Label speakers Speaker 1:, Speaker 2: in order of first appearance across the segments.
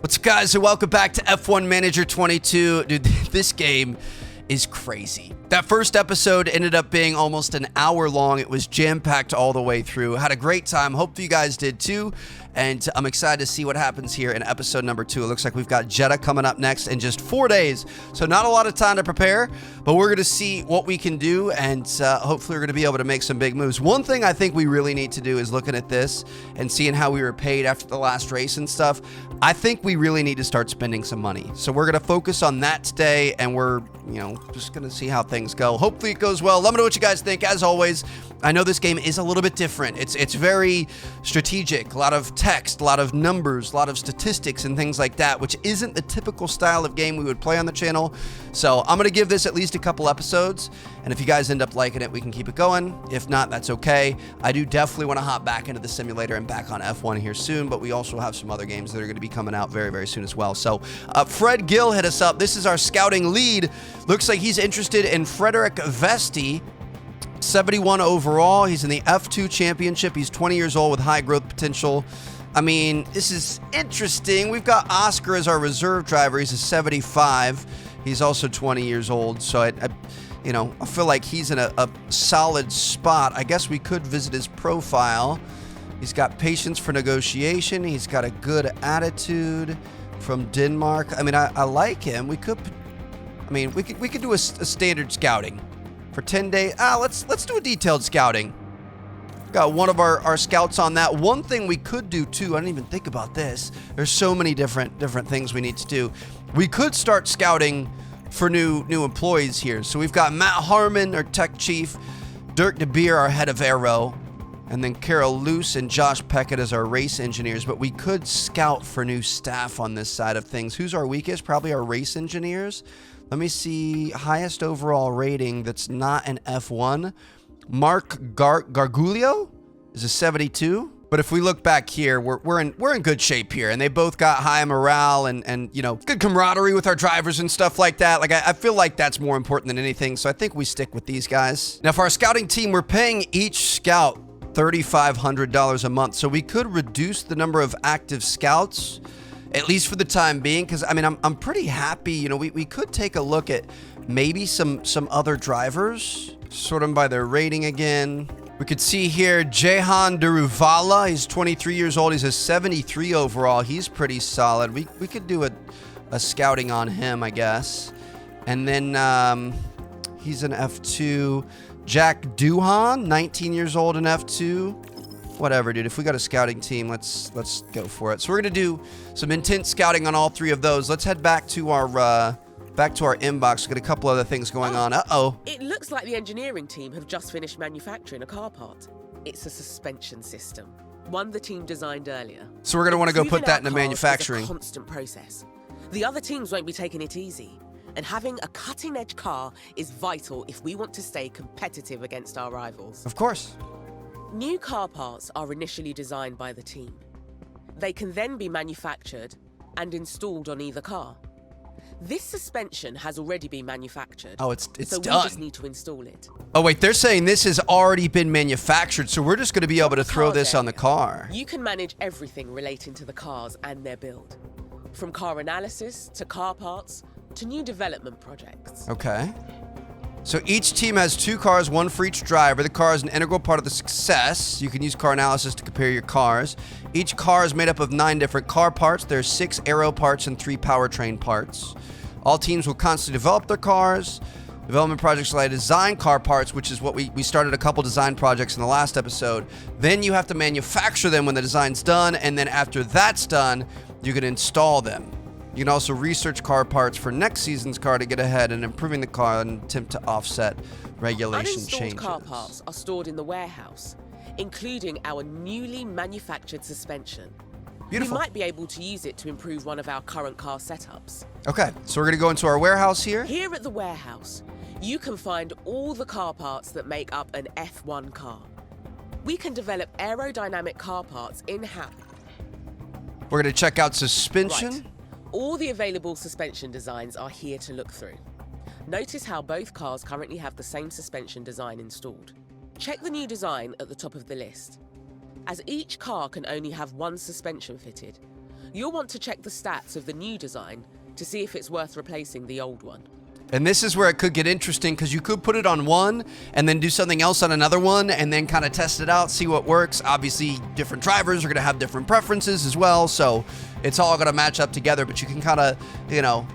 Speaker 1: What's up, guys, and welcome back to F1 Manager 22. Dude, this game is crazy. That first episode ended up being almost an hour long. It was jam-packed all the way through. Had a great time. Hope you guys did too. And I'm excited to see what happens here in episode number 2. It looks like we've got JEDDAH coming up next in just 4 days. So not a lot of time to prepare, but we're going to see what we can do, and hopefully we're going to be able to make some big moves. One thing I think we really need to do is looking at this and seeing how we were paid after the last race and stuff. I think we really need to start spending some money. So we're going to focus on that today, and we're, just going to see how things go. Hopefully it goes well. Let me know what you guys think. As always, I know this game is a little bit different. It's very strategic, a lot of text, a lot of numbers, a lot of statistics and things like that, which isn't the typical style of game we would play on the channel. So I'm going to give this at least a couple episodes, and if you guys end up liking it, we can keep it going. If not, that's okay. I do definitely want to hop back into the simulator and back on F1 here soon, but we also have some other games that are going to be coming out very, very soon as well. So Fred Gill hit us up. This is our scouting lead. Looks like he's interested in Frederick Vesti. 71 overall. He's in the F2 championship. He's 20 years old with high growth potential. I mean, this is interesting. We've got Oscar as our reserve driver. He's a 75. He's also 20 years old. So I feel like he's in a solid spot. I guess we could visit his profile. He's got patience for negotiation. He's got a good attitude. From Denmark. I mean, I like him. We could do a standard scouting for 10 days. Let's do a detailed scouting. Got one of our scouts on that. One thing we could do too, I didn't even think about this. There's so many different things we need to do. We could start scouting for new employees here. So we've got Matt Harmon, our tech chief, Dirk de Beer, our head of aero, and then Carol Luce and Josh Peckett as our race engineers. But we could scout for new staff on this side of things. Who's our weakest? Probably our race engineers. Let me see. Highest overall rating that's not an F1. Mark Gargulio is a 72. But if we look back here, we're in good shape here, and they both got high morale and good camaraderie with our drivers and stuff like that. Like I feel like that's more important than anything. So I think we stick with these guys. Now for our scouting team, we're paying each scout $3,500 a month. So we could reduce the number of active scouts, at least for the time being, because I mean I'm pretty happy. We could take a look at maybe some other drivers, sort them by their rating again. We could see here Jehan Deruvala. He's 23 years old. He's a 73 overall. He's pretty solid. We could do a scouting on him, I guess. And then he's an F2. Jack Duhan, 19 years old in F2. Whatever, dude. If we got a scouting team, let's go for it. So we're gonna do some intense scouting on all three of those. Let's head back to our inbox. We've got a couple other things going on.
Speaker 2: It looks like the engineering team have just finished manufacturing a car part. It's a suspension system, one the team designed earlier.
Speaker 1: So we're gonna want to go put that into manufacturing.
Speaker 2: It's a constant process. The other teams won't be taking it easy. And having a cutting-edge car is vital if we want to stay competitive against our rivals.
Speaker 1: Of course.
Speaker 2: New car parts are initially designed by the team. They can then be manufactured and installed on either car. This suspension has already been manufactured.
Speaker 1: Oh, it's
Speaker 2: so
Speaker 1: done.
Speaker 2: We just need to install it.
Speaker 1: Oh, wait, they're saying this has already been manufactured, so we're just going to be able to throw this on the car.
Speaker 2: You can manage everything relating to the cars and their build. From car analysis to car parts to new development projects.
Speaker 1: Okay. So each team has 2 cars, one for each driver. The car is an integral part of the success. You can use car analysis to compare your cars. Each car is made up of 9 different car parts. There's 6 aero parts and 3 powertrain parts. All teams will constantly develop their cars. Development projects like design car parts, which is what we started a couple design projects in the last episode. Then you have to manufacture them when the design's done, and then after that's done, you can install them. You can also research car parts for next season's car to get ahead in improving the car and attempt to offset regulation changes.
Speaker 2: Uninstalled car parts are stored in the warehouse, including our newly manufactured suspension.
Speaker 1: Beautiful.
Speaker 2: We might be able to use it to improve one of our current car setups.
Speaker 1: Okay, so we're going to go into our warehouse here.
Speaker 2: Here at the warehouse, you can find all the car parts that make up an F1 car. We can develop aerodynamic car parts in-house.
Speaker 1: We're going to check out suspension.
Speaker 2: Right. All the available suspension designs are here to look through. Notice how both cars currently have the same suspension design installed. Check the new design at the top of the list. As each car can only have one suspension fitted, You'll want to check the stats of the new design to see if it's worth replacing the old one.
Speaker 1: And this is where it could get interesting, because you could put it on one and then do something else on another one and then kind of test it out, see what works. Obviously, different drivers are going to have different preferences as well, so it's all going to match up together, but you can kind of, you know,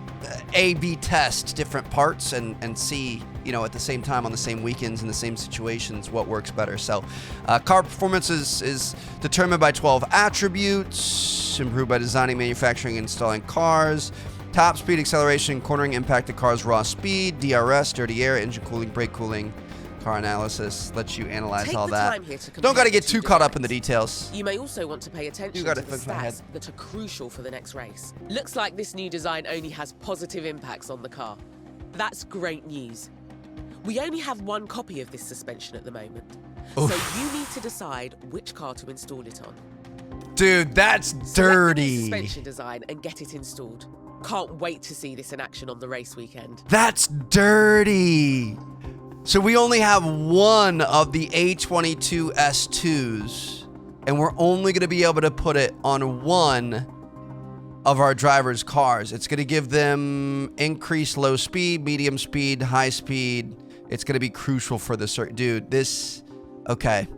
Speaker 1: A/B test different parts and see, you know, at the same time on the same weekends in the same situations what works better. So car performance is determined by 12 attributes, improved by designing, manufacturing, and installing cars. Top speed, acceleration, cornering, impact the car's raw speed, DRS, dirty air, engine cooling, brake cooling, car analysis. Lets you analyze
Speaker 2: Take
Speaker 1: all
Speaker 2: the
Speaker 1: that.
Speaker 2: time here to
Speaker 1: Don't got to
Speaker 2: compare
Speaker 1: get
Speaker 2: the two
Speaker 1: too caught up in the
Speaker 2: designs.
Speaker 1: details.
Speaker 2: You may also want to pay attention
Speaker 1: You
Speaker 2: to
Speaker 1: gotta
Speaker 2: the
Speaker 1: fix my head.
Speaker 2: stats that are crucial for the next race. Looks like this new design only has positive impacts on the car. That's great news. We only have one copy of this suspension at the moment, so you need to decide which car to install it on.
Speaker 1: Dude, that's
Speaker 2: Select the
Speaker 1: dirty.
Speaker 2: new suspension design and get it installed. Can't wait to see this in action on the race weekend.
Speaker 1: That's dirty. So we only have one of the A22 S2s, and we're only going to be able to put it on one of our drivers' cars. It's going to give them increased low speed, medium speed, high speed. It's going to be crucial for the circuit. Dude, this... Okay.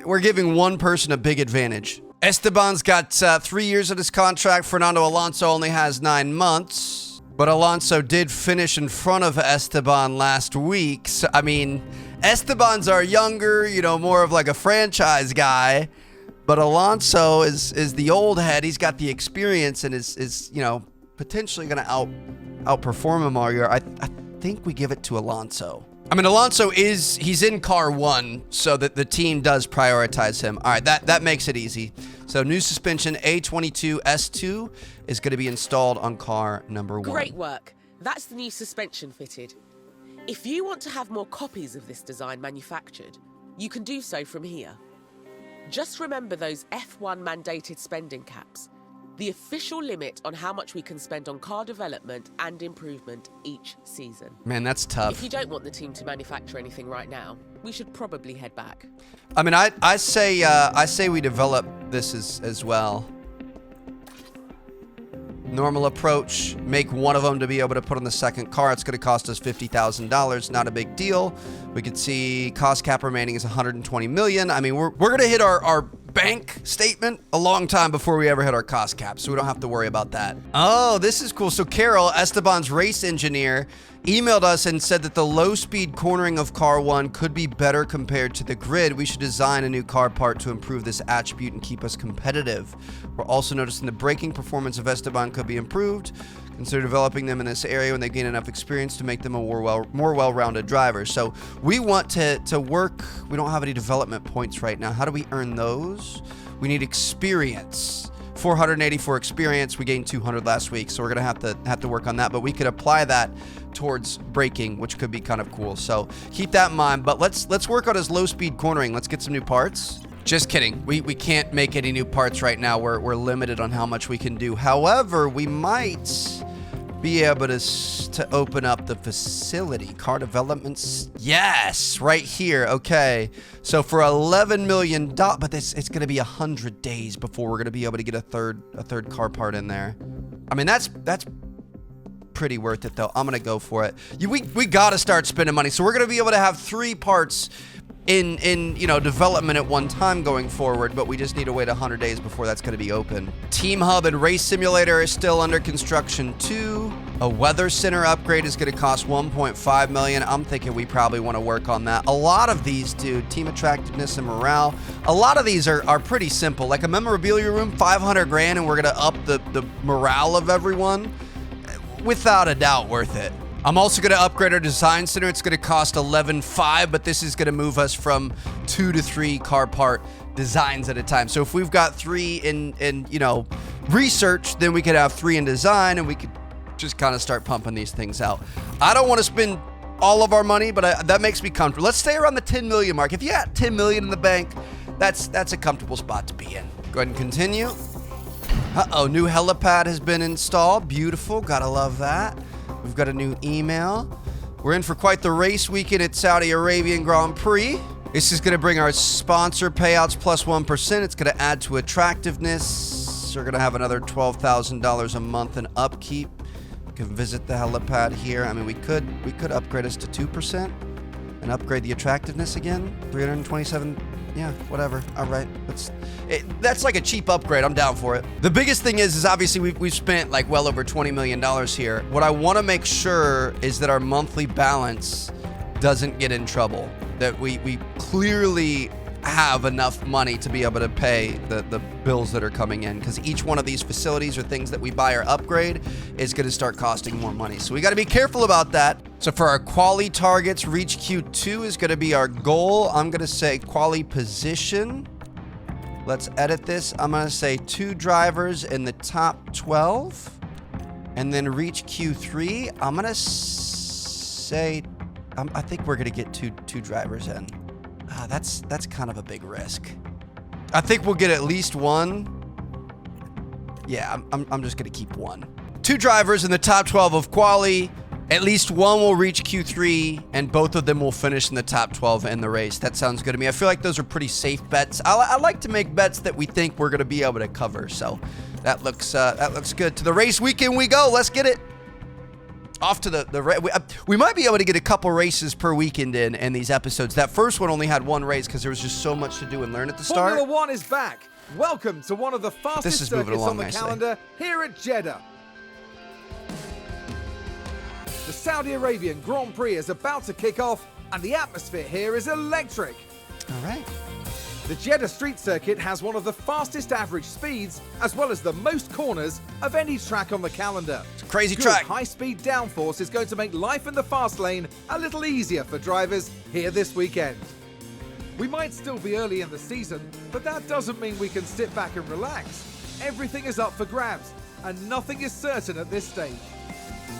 Speaker 1: We're giving one person a big advantage. Esteban's got 3 years of his contract. Fernando Alonso only has 9 months. But Alonso did finish in front of Esteban last week. So, I mean, Esteban's our younger, you know, more of like a franchise guy. But Alonso is the old head. He's got the experience and is you know, potentially going to outperform him all year. I think we give it to Alonso. I mean, Alonso he's in car 1, so that the team does prioritize him. All right, that makes it easy. So new suspension A22 S2 is going to be installed on car number 1.
Speaker 2: Great work. That's the new suspension fitted. If you want to have more copies of this design manufactured, you can do so from here. Just remember those F1 mandated spending caps, the official limit on how much we can spend on car development and improvement each season.
Speaker 1: Man, that's tough.
Speaker 2: If you don't want the team to manufacture anything right now, we should probably head back.
Speaker 1: I mean, I say we develop this as well. Normal approach, make one of them to be able to put on the second car. It's going to cost us $50,000. Not a big deal. We could see cost cap remaining is $120 million. I mean, we're going to hit our bank statement a long time before we ever hit our cost cap, so we don't have to worry about that. Oh, this is cool. So Carol, Esteban's race engineer, emailed us and said that the low-speed cornering of car 1 could be better compared to the grid. We should design a new car part to improve this attribute and keep us competitive. We're also noticing the braking performance of Esteban could be improved. Consider developing them in this area when they gain enough experience to make them a more well-rounded driver. So we want to work. We don't have any development points right now. How do we earn those? We need experience. 484 experience. We gained 200 last week, so we're gonna have to work on that. But we could apply that towards braking, which could be kind of cool. So keep that in mind. But let's work on his low-speed cornering. Let's get some new parts. Just kidding. We can't make any new parts right now. We're limited on how much we can do. However, we might be able to open up the facility. Car developments. Yes, right here. Okay. So for $11 million, but it's going to be 100 days before we're going to be able to get a third car part in there. I mean, that's pretty worth it though. I'm going to go for it. We got to start spending money. So we're going to be able to have 3 parts in you know, development at one time going forward, but we just need to wait 100 days before that's going to be open. Team Hub and Race Simulator is still under construction too. A weather center upgrade is going to cost $1.5 million. I'm thinking we probably want to work on that. A lot of these, dude, team attractiveness and morale, a lot of these are pretty simple. Like a memorabilia room, 500 grand, and we're going to up the morale of everyone. Without a doubt, worth it. I'm also going to upgrade our design center. It's going to cost $11.5, but this is going to move us from 2 to 3 car part designs at a time. So if we've got 3 in you know, research, then we could have 3 in design, and we could just kind of start pumping these things out. I don't want to spend all of our money, but that makes me comfortable. Let's stay around the 10 million mark. If you got 10 million in the bank, that's a comfortable spot to be in. Go ahead and continue. Uh-oh, new helipad has been installed. Beautiful. Gotta love that. We've got a new email. We're in for quite the race weekend at Saudi Arabian Grand Prix. This is going to bring our sponsor payouts plus 1%. It's going to add to attractiveness. plus are going to have another $12,000 a month in upkeep. You can visit the helipad here. I mean, we could upgrade us to 2% and upgrade the attractiveness again. 327. Yeah, whatever. All right. That's like a cheap upgrade. I'm down for it. The biggest thing is obviously we've spent like well over $20 million here. What I want to make sure is that our monthly balance doesn't get in trouble. That we clearly have enough money to be able to pay the bills that are coming in, because each one of these facilities or things that we buy or upgrade is going to start costing more money. So we got to be careful about that. So for our quali targets, reach Q2 is going to be our goal. I'm going to say quali position. Let's edit this. I'm going to say 2 drivers in the top 12, and then reach Q3. I'm going to say I think we're going to get two drivers in. That's kind of a big risk. I think we'll get at least 1. Yeah, I'm just going to keep 1. 2 drivers in the top 12 of quali. At least 1 will reach Q3, and both of them will finish in the top 12 in the race. That sounds good to me. I feel like those are pretty safe bets. I like to make bets that we think we're going to be able to cover. So that looks good. To the race weekend we go. Let's get it. Off to we might be able to get a couple races per weekend in these episodes. That first one only had 1 race because there was just so much to do and learn at the start.
Speaker 3: Formula 1 is back. Welcome to one of the fastest circuits on the calendar here at Jeddah. The Saudi Arabian Grand Prix is about to kick off, and the atmosphere here is electric.
Speaker 1: All right.
Speaker 3: The Jeddah Street Circuit has one of the fastest average speeds, as well as the most corners of any track on the calendar.
Speaker 1: It's a crazy
Speaker 3: Good
Speaker 1: track.
Speaker 3: high-speed downforce is going to make life in the fast lane a little easier for drivers here this weekend. We might still be early in the season, but that doesn't mean we can sit back and relax. Everything is up for grabs, and nothing is certain at this stage.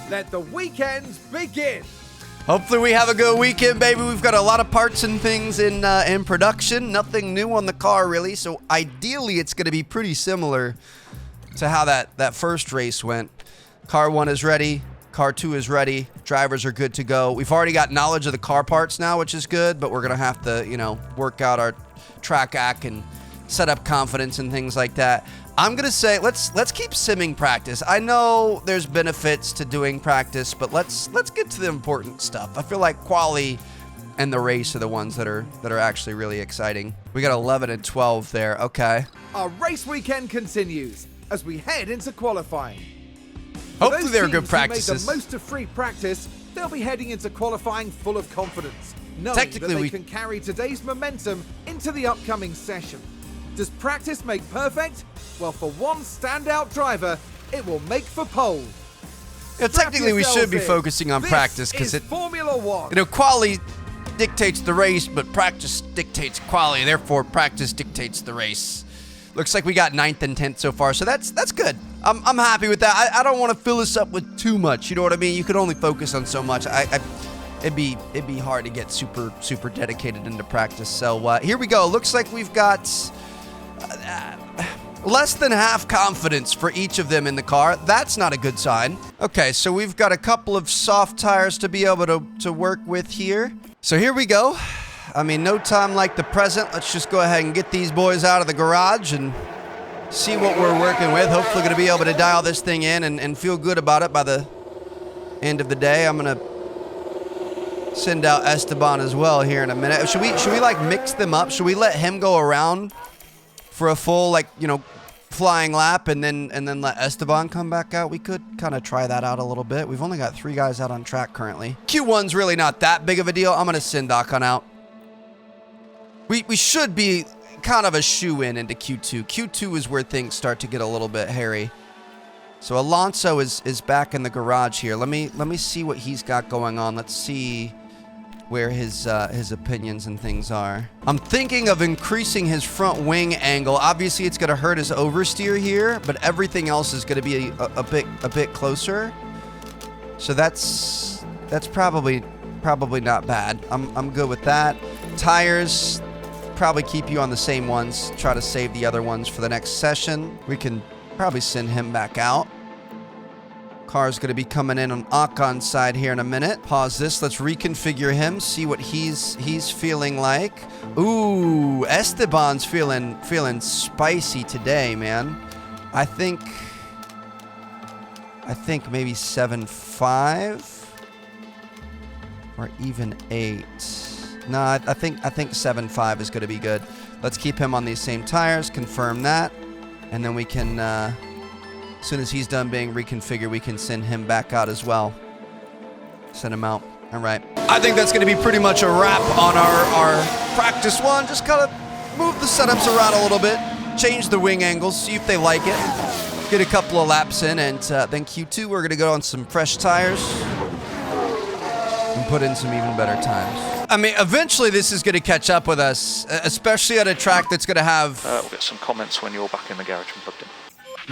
Speaker 3: Let the weekend begin!
Speaker 1: Hopefully we have a good weekend, baby. We've got a lot of parts and things in production. Nothing new on the car, really. So ideally, it's going to be pretty similar to how that first race went. Car 1 is ready. Car 2 is ready. Drivers are good to go. We've already got knowledge of the car parts now, which is good. But we're going to have to, work out our track act and set up confidence and things like that. I'm going to say let's keep simming practice. I know there's benefits to doing practice, but let's get to the important stuff. I feel like quali and the race are the ones that are actually really exciting. We got 11 and 12 there. Okay.
Speaker 3: Our race weekend continues as we head into qualifying.
Speaker 1: Hopefully they're good practices.
Speaker 3: Who made the most of free practice, they'll be heading into qualifying full of confidence, knowing that they can carry today's momentum into the upcoming session. Does practice make perfect? Well, for one standout driver, it will make for pole.
Speaker 1: Technically, we should be focusing on practice because
Speaker 3: Formula 1.
Speaker 1: Quali dictates the race, but practice dictates quali. Therefore, practice dictates the race. Looks like we got 9th and 10th so far, so that's good. I'm happy with that. I don't want to fill this up with too much. You know what I mean? You could only focus on so much. It'd be hard to get super dedicated into practice. So here we go. Looks like we've got less than half confidence for each of them in the car. That's not a good sign. Okay, so we've got a couple of soft tires to be able to work with here. So here we go. I mean, no time like the present. Let's just go ahead and get these boys out of the garage and see what we're working with. Hopefully going to be able to dial this thing in and feel good about it by the end of the day. I'm going to send out Esteban as well here in a minute. Should we like mix them up? Should we let him go around for a full, flying lap and then let Esteban come back out? We could kind of try that out a little bit. We've only got 3 guys out on track currently. Q1's really not that big of a deal. I'm going to send Doc on out. We should be kind of a shoe-in into Q2. Q2 is where things start to get a little bit hairy. So Alonso is back in the garage here. Let me see what he's got going on. Let's see where his opinions and things are. I'm thinking of increasing his front wing angle. Obviously, it's going to hurt his oversteer here, but everything else is going to be a bit closer. So that's probably not bad. I'm good with that. Tires, probably keep you on the same ones. Try to save the other ones for the next session. We can probably send him back out. Car's going to be coming in on Akon's side here in a minute. Pause this. Let's reconfigure him. See what he's feeling like. Ooh, Esteban's feeling spicy today, man. I think maybe 7.5 or even 8. No, I think 7.5 is going to be good. Let's keep him on these same tires, confirm that, and then we can, as soon as he's done being reconfigured, we can send him back out as well. Send him out. All right. I think that's going to be pretty much a wrap on our practice one. Just kind of move the setups around a little bit, change the wing angles, see if they like it. Get a couple of laps in, and then Q2, we're going to go on some fresh tires and put in some even better times. I mean, eventually this is going to catch up with us, especially at a track that's going to have...
Speaker 4: we'll get some comments when you're back in the garage and plugged in.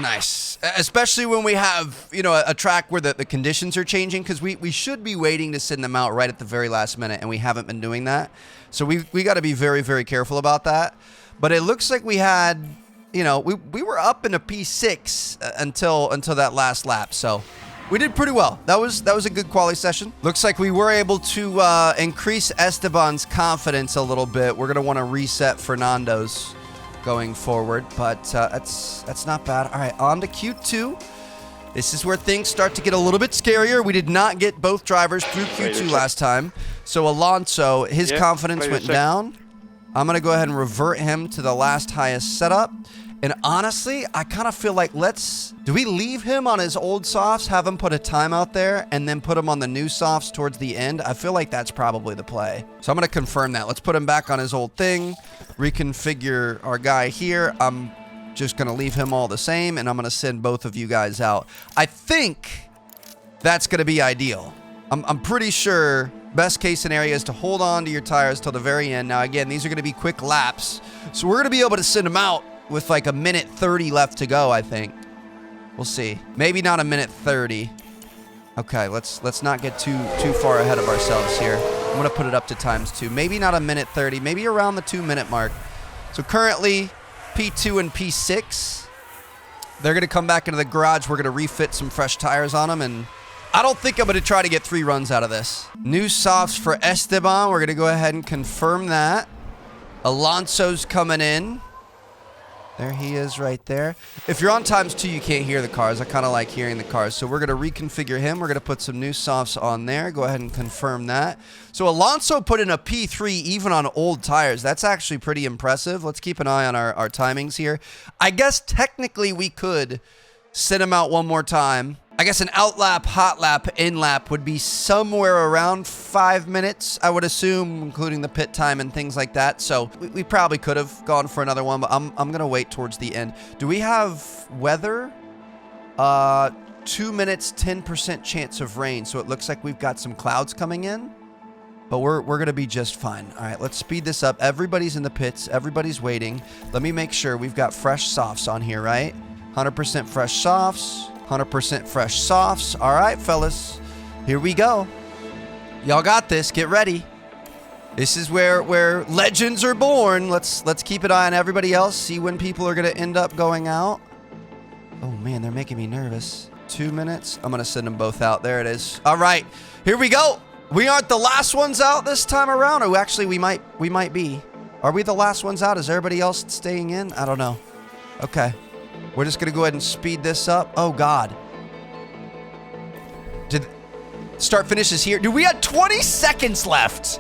Speaker 1: Nice. Especially when we have, you know, a track where the conditions are changing, because we should be waiting to send them out right at the very last minute, and we haven't been doing that. So we got to be very, very careful about that. But it looks like we had, you know, we were up in a P6 until that last lap. So we did pretty well. That was a good quali session. Looks like we were able to increase Esteban's confidence a little bit. We're gonna want to reset Fernando's going forward, but that's not bad. All right, on to Q2. This is where things start to get a little bit scarier. We did not get both drivers through Q2 last time, so Alonso, his confidence went down. I'm gonna go ahead and revert him to the last highest setup. And honestly, I kind of feel like do we leave him on his old softs, have him put a time out there, and then put him on the new softs towards the end? I feel like that's probably the play. So I'm going to confirm that. Let's put him back on his old thing, reconfigure our guy here. I'm just going to leave him all the same, and I'm going to send both of you guys out. I think that's going to be ideal. I'm pretty sure best case scenario is to hold on to your tires till the very end. Now, again, these are going to be quick laps, so we're going to be able to send them out with like a minute 30 left to go, I think. We'll see. Maybe not a minute 30. Okay, let's not get too far ahead of ourselves here. I'm gonna put it up to ×2. Maybe not a minute 30, maybe around the 2-minute mark. So currently, P2 and P6. They're gonna come back into the garage. We're gonna refit some fresh tires on them, and I don't think I'm gonna try to get 3 runs out of this. New softs for Esteban. We're gonna go ahead and confirm that. Alonso's coming in. There he is right there. If you're on ×2, you can't hear the cars. I kind of like hearing the cars. So we're going to reconfigure him. We're going to put some new softs on there. Go ahead and confirm that. So Alonso put in a P3 even on old tires. That's actually pretty impressive. Let's keep an eye on our timings here. I guess technically we could send him out one more time. I guess an out lap, hot lap, in lap would be somewhere around 5 minutes, I would assume, including the pit time and things like that. So we probably could have gone for another one, but I'm going to wait towards the end. Do we have weather? 2 minutes, 10% chance of rain. So it looks like we've got some clouds coming in, but we're going to be just fine. All right, let's speed this up. Everybody's in the pits. Everybody's waiting. Let me make sure we've got fresh softs on here, right? 100% fresh softs. 100% fresh softs. All right, fellas, here we go. Y'all got this. Get ready. This is where legends are born. Let's keep an eye on everybody else. See when people are gonna end up going out. Oh man, they're making me nervous. 2 minutes. I'm gonna send them both out. There it is. All right, here we go. We aren't the last ones out this time around. Or actually, we might be. Are we the last ones out? Is everybody else staying in? I don't know. Okay. We're just going to go ahead and speed this up. Oh, God. Start finish is here. Dude, we had 20 seconds left.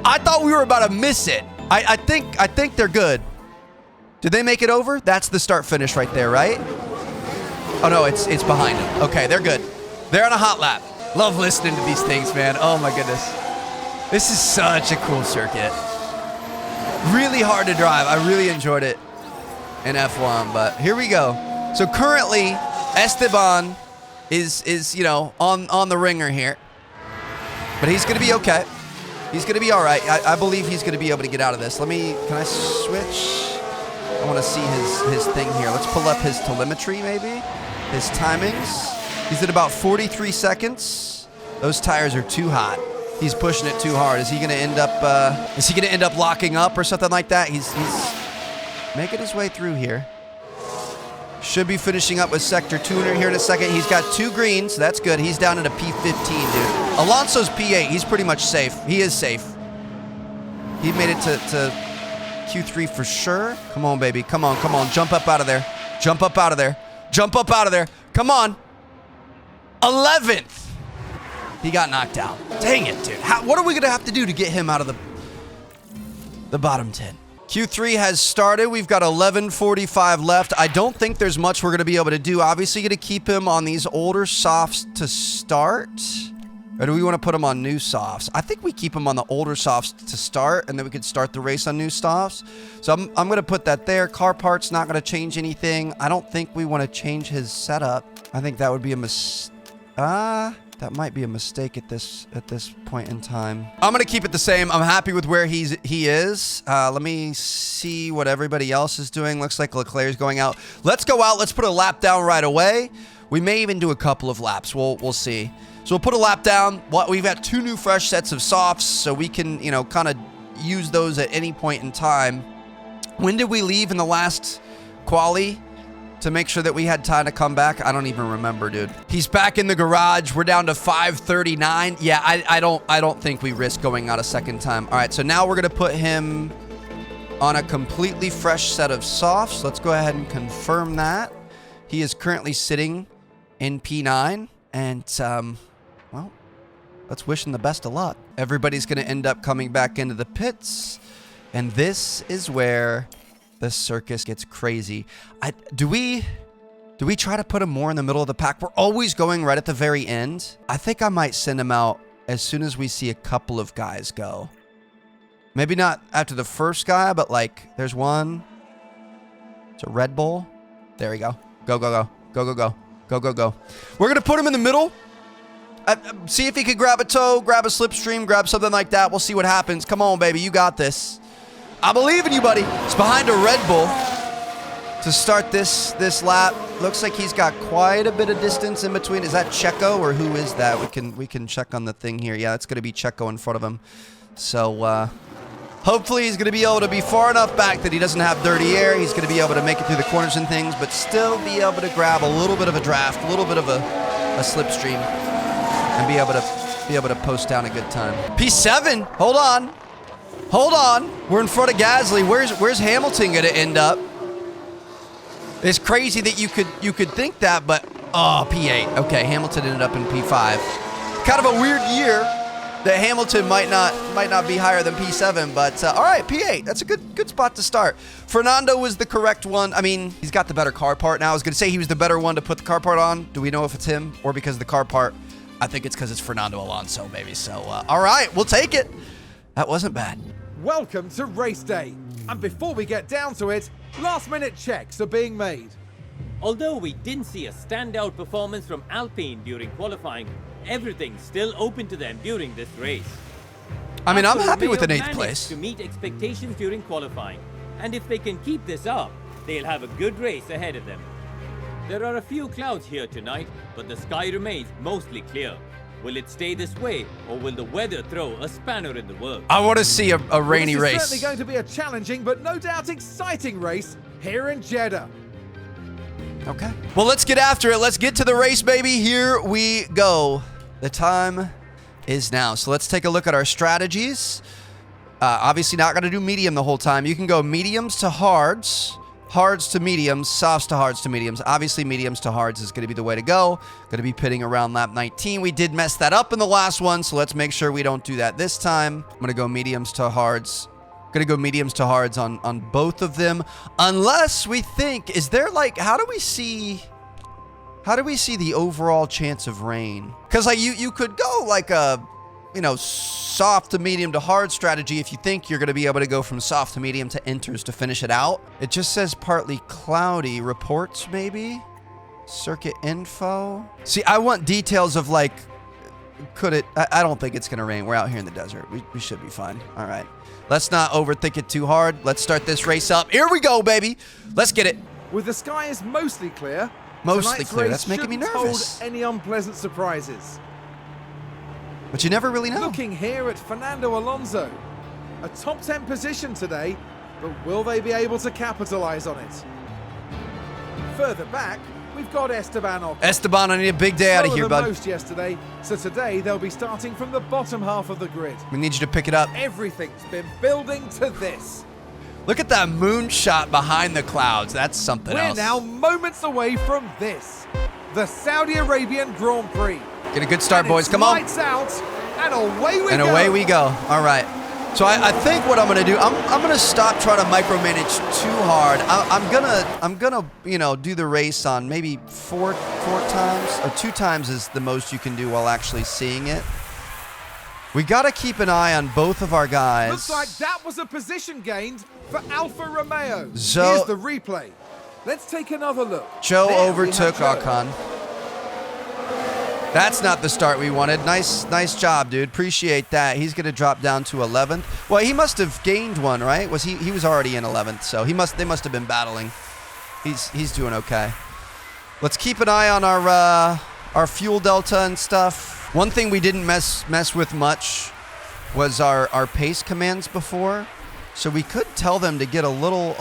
Speaker 1: I thought we were about to miss it. I think they're good. Did they make it over? That's the start finish right there, right? Oh, no, it's behind them. Okay, they're good. They're on a hot lap. Love listening to these things, man. Oh, my goodness. This is such a cool circuit. Really hard to drive. I really enjoyed it in F1, but here we go. So currently, Esteban is you know, on the ringer here, but he's gonna be okay. He's gonna be all right. I believe he's gonna be able to get out of this. Can I switch? I want to see his thing here. Let's pull up his telemetry, maybe his timings. He's at about 43 seconds. Those tires are too hot. He's pushing it too hard. Is he gonna end up locking up or something like that? He's making his way through here. Should be finishing up with Sector 200 here in a second. He's got 2 greens. That's good. He's down at a P15, dude. Alonso's P8. He's pretty much safe. He is safe. He made it to Q3 for sure. Come on, baby. Come on. Jump up out of there. Jump up out of there. Jump up out of there. Come on. 11th. He got knocked out. Dang it, dude. What are we going to have to do to get him out of the bottom 10? Q3 has started. We've got 11:45 left. I don't think there's much we're going to be able to do. Obviously, going to keep him on these older softs to start. Or do we want to put him on new softs? I think we keep him on the older softs to start, and then we could start the race on new softs. So I'm going to put that there. Car parts not going to change anything. I don't think we want to change his setup. I think that would be a mistake. That might be a mistake at this point in time. I'm going to keep it the same. I'm happy with where he is. Let me see what everybody else is doing. Looks like Leclerc's going out. Let's go out. Let's put a lap down right away. We may even do a couple of laps. We'll see. So we'll put a lap down. We've got 2 new fresh sets of softs, so we can, you know, kind of use those at any point in time. When did we leave in the last quali to make sure that we had time to come back? I don't even remember, dude. He's back in the garage. We're down to 5:39. Yeah, I don't think we risk going out a second time. All right, so now we're gonna put him on a completely fresh set of softs. Let's go ahead and confirm that. He is currently sitting in P9, and well, let's wish him the best of luck. Everybody's gonna end up coming back into the pits, and this is where the circus gets crazy. Do we try to put him more in the middle of the pack? We're always going right at the very end. I think I might send him out as soon as we see a couple of guys go. Maybe not after the first guy, but like there's one. It's a Red Bull. There we go. Go, go, go. Go, go, go. Go, go, go. We're going to put him in the middle. See if he could grab a toe, grab a slipstream, grab something like that. We'll see what happens. Come on, baby. You got this. I believe in you, buddy. It's behind a Red Bull to start this lap. Looks like he's got quite a bit of distance in between. Is that Checo or who is that? We can check on the thing here. Yeah, it's going to be Checo in front of him. So hopefully he's going to be able to be far enough back that he doesn't have dirty air. He's going to be able to make it through the corners and things, but still be able to grab a little bit of a draft, a little bit of a slipstream, and be able to post down a good time. P7. Hold on. Hold on. We're in front of Gasly. Where's Hamilton going to end up? It's crazy that you could think that, but oh, P8. Okay, Hamilton ended up in P5. Kind of a weird year that Hamilton might not be higher than P7, but all right, P8. That's a good spot to start. Fernando was the correct one. I mean, he's got the better car part now. I was going to say he was the better one to put the car part on. Do we know if it's him or because of the car part? I think it's because it's Fernando Alonso, maybe. So, all right, we'll take it. That wasn't bad.
Speaker 3: Welcome to race day. And before we get down to it, last-minute checks are being made.
Speaker 5: Although we didn't see a standout performance from Alpine during qualifying, everything's still open to them during this race.
Speaker 1: I mean, I'm
Speaker 5: Apple
Speaker 1: happy
Speaker 5: may
Speaker 1: with an
Speaker 5: have
Speaker 1: 8th
Speaker 5: managed
Speaker 1: place.
Speaker 5: to meet expectations during qualifying, and if they can keep this up, they'll have a good race ahead of them. There are a few clouds here tonight, but the sky remains mostly clear. Will it stay this way, or will the weather throw a spanner in the works?
Speaker 1: I want to see a rainy race.
Speaker 3: It's certainly going to be a challenging, but no doubt exciting race here in Jeddah.
Speaker 1: Okay. Well, let's get after it. Let's get to the race, baby. Here we go. The time is now. So let's take a look at our strategies. Obviously not going to do medium the whole time. You can go mediums to hards, hards to mediums, softs to hards to mediums. Obviously, mediums to hards is going to be the way to go. Going to be pitting around lap 19. We did mess that up in the last one, so let's make sure we don't do that this time. I'm going to go mediums to hards. Going to go mediums to hards on both of them. Unless we think, is there like, how do we see the overall chance of rain? Because like you could go like a, you know, soft to medium to hard strategy if you think you're going to be able to go from soft to medium to enters to finish it out. It just says partly cloudy. Reports maybe? Circuit info? See, I want details of like, could it? I don't think it's going to rain. We're out here in the desert. We should be fine. All right. Let's not overthink it too hard. Let's start this race up. Here we go, baby. Let's get it.
Speaker 3: With the skies mostly clear.
Speaker 1: Mostly clear. That's making me nervous.
Speaker 3: Hold any unpleasant surprises.
Speaker 1: But you never really know.
Speaker 3: Looking here at Fernando Alonso. A top 10 position today, but will they be able to capitalize on it? Further back, we've got Esteban Ocon.
Speaker 1: Esteban, I need a big day out of here, bud.
Speaker 3: Most yesterday, so today they'll be starting from the bottom half of the grid.
Speaker 1: We need you to pick it up.
Speaker 3: Everything's been building to this.
Speaker 1: Look at that moonshot behind the clouds. That's something
Speaker 3: We're
Speaker 1: else.
Speaker 3: now moments away from this. The Saudi Arabian Grand Prix.
Speaker 1: Get a good start,
Speaker 3: And
Speaker 1: boys.
Speaker 3: it's
Speaker 1: Come on.
Speaker 3: lights out, and away we go.
Speaker 1: And away we go. All right. So I think what I'm gonna do, I'm gonna stop trying to micromanage too hard. I'm gonna do the race on maybe four times, or 2 times is the most you can do while actually seeing it. We gotta keep an eye on both of our guys.
Speaker 3: Looks like that was a position gained for Alfa Romeo.
Speaker 1: So-
Speaker 3: Here's the replay. Let's take another look.
Speaker 1: Joe
Speaker 3: There we
Speaker 1: overtook
Speaker 3: have Joe.
Speaker 1: Ocon. That's not the start we wanted. Nice job, dude. Appreciate that. He's gonna drop down to 11th. Well, he must have gained one, right? Was he was already in 11th, so they must have been battling. He's doing okay. Let's keep an eye on our fuel delta and stuff. One thing we didn't mess with much was our pace commands before. So we could tell them to get a little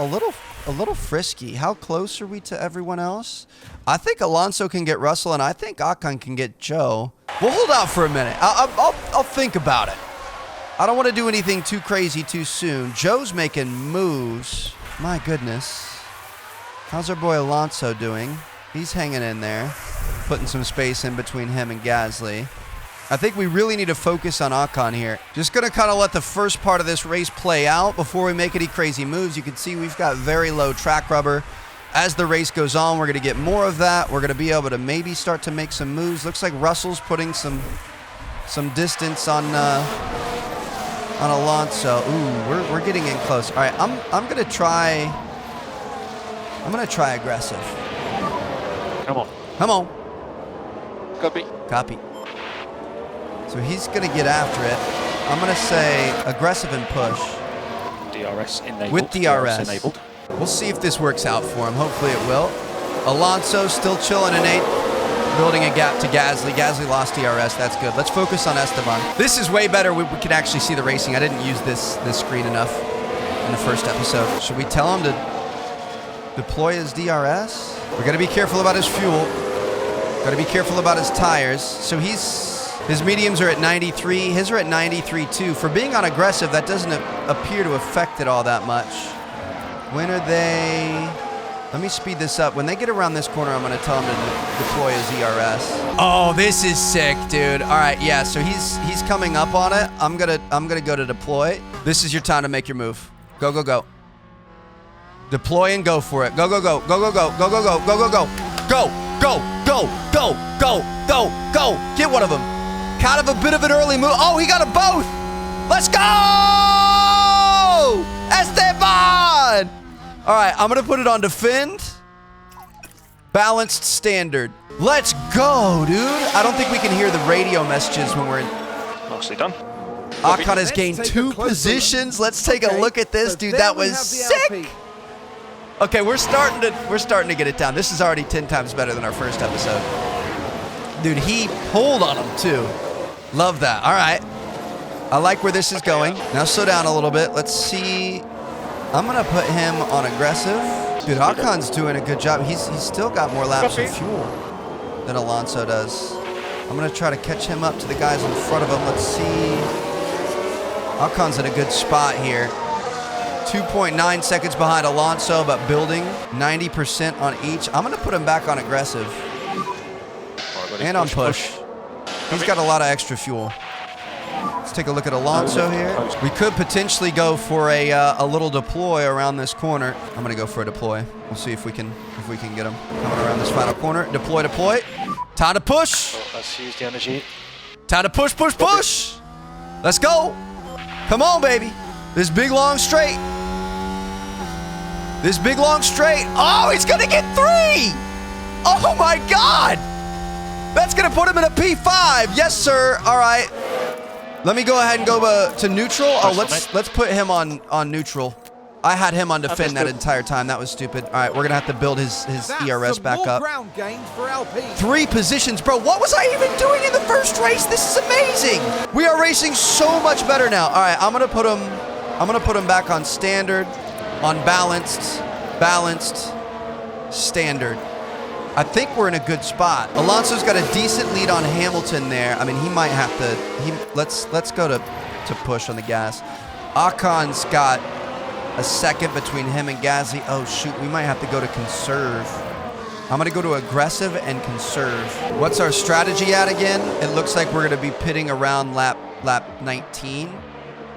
Speaker 1: frisky. How close are we to everyone else? I think Alonso can get Russell, and I think Ocon can get Joe. We'll hold out for a minute. I'll think about it. I don't want to do anything too crazy too soon. Joe's making moves. My goodness. How's our boy Alonso doing? He's hanging in there, putting some space in between him and Gasly. I think we really need to focus on Ocon here. Just going to kind of let the first part of this race play out before we make any crazy moves. You can see we've got very low track rubber. As the race goes on, we're going to get more of that. We're going to be able to maybe start to make some moves. Looks like Russell's putting some distance on Alonso. Ooh, we're getting in close. All right, I'm going to try aggressive.
Speaker 4: Come on.
Speaker 1: Come on.
Speaker 4: Copy.
Speaker 1: Copy. So he's going to get after it. I'm going to say aggressive and push.
Speaker 4: DRS enabled.
Speaker 1: With DRS.
Speaker 4: enabled.
Speaker 1: We'll see if this works out for him. Hopefully it will. Alonso still chilling in 8th, building a gap to Gasly. Gasly lost DRS. That's good. Let's focus on Esteban. This is way better. We can actually see the racing. I didn't use this screen enough in the first episode. Should we tell him to deploy his DRS? We got to be careful about his fuel. Got to be careful about his tires. So his mediums are at 93. His are at 93 too. For being on aggressive, that doesn't appear to affect it all that much. When are they? Let me speed this up. When they get around this corner, I'm going to tell him to deploy his ERS. Oh, this is sick, dude. All right, yeah. So he's coming up on it. I'm gonna go to deploy. This is your time to make your move. Go, go, go. Deploy and go for it. Go, go, go, go, go, go, go, go, go, go, go, go, go, go, go, go, go, go, go. Get one of them. Kind of a bit of an early move. Oh, he got them both. Let's go, Esteban. All right, I'm going to put it on defend. Balanced standard. Let's go, dude. I don't think we can hear the radio messages when we're in.
Speaker 4: Nicely done.
Speaker 1: Ocon has gained 2 positions. Let's take a look at this, dude. That was sick. Okay, we're starting to get it down. This is already 10 times better than our first episode. Dude, he pulled on him too. Love that. All right. I like where this is going. Now slow down a little bit. Let's see. I'm going to put him on aggressive. Dude, Ocon's doing a good job. He's still got more laps of fuel than Alonso does. I'm going to try to catch him up to the guys in front of him. Let's see. Ocon's in a good spot here. 2.9 seconds behind Alonso, but building 90% on each. I'm going to put him back on aggressive. And on push. He's got a lot of extra fuel. Let's take a look at Alonso here. We could potentially go for a little deploy around this corner. I'm gonna go for a deploy. We'll see if we can get him coming around this final corner. Deploy, deploy. Time to push.
Speaker 4: Let's use the energy.
Speaker 1: Time to push, push, push. Let's go. Come on, baby. This big long straight. This big long straight. Oh, he's gonna get 3. Oh my God. That's gonna put him in a P5. Yes, sir. All right. Let me go ahead and go to neutral. Oh, let's put him on neutral. I had him on defend that entire time. That was stupid. All right, we're gonna have to build his ERS back up.
Speaker 3: Ground gained for LP.
Speaker 1: 3 positions, bro. What was I even doing in the first race? This is amazing. We are racing so much better now. All right, I'm gonna put him back on standard, on balanced, standard. I think we're in a good spot. Alonso's got a decent lead on Hamilton there. I mean, he might have to. Let's go to push on the gas. Ocon's got a second between him and Gasly. Oh, shoot. We might have to go to conserve. I'm going to go to aggressive and conserve. What's our strategy at again? It looks like we're going to be pitting around lap 19.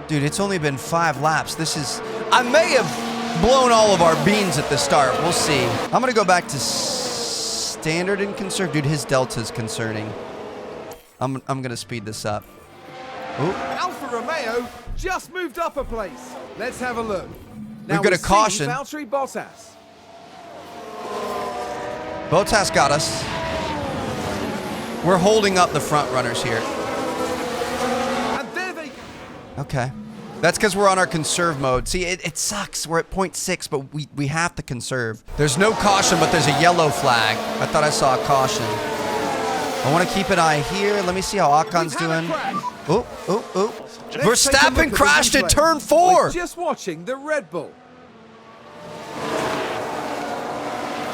Speaker 1: Dude, it's only been 5 laps. This is... I may have blown all of our beans at the start. We'll see. I'm going to go back to standard and conserve. Dude, his delta's concerning. I'm going to speed this up. Ooh.
Speaker 3: Alfa Romeo just moved up a place. Let's have a look. Now
Speaker 1: We've got a caution.
Speaker 3: Valtteri Bottas.
Speaker 1: Bottas got us. We're holding up the front runners here.
Speaker 3: And there they go.
Speaker 1: Okay. That's because we're on our conserve mode. See, it sucks. We're at 0.6, but we have to conserve. There's no caution, but there's a yellow flag. I thought I saw a caution. I want to keep an eye here. Let me see how Ocon's doing. Oh, oh, oh. Verstappen crashed at turn 4.
Speaker 3: We're just watching the Red Bull.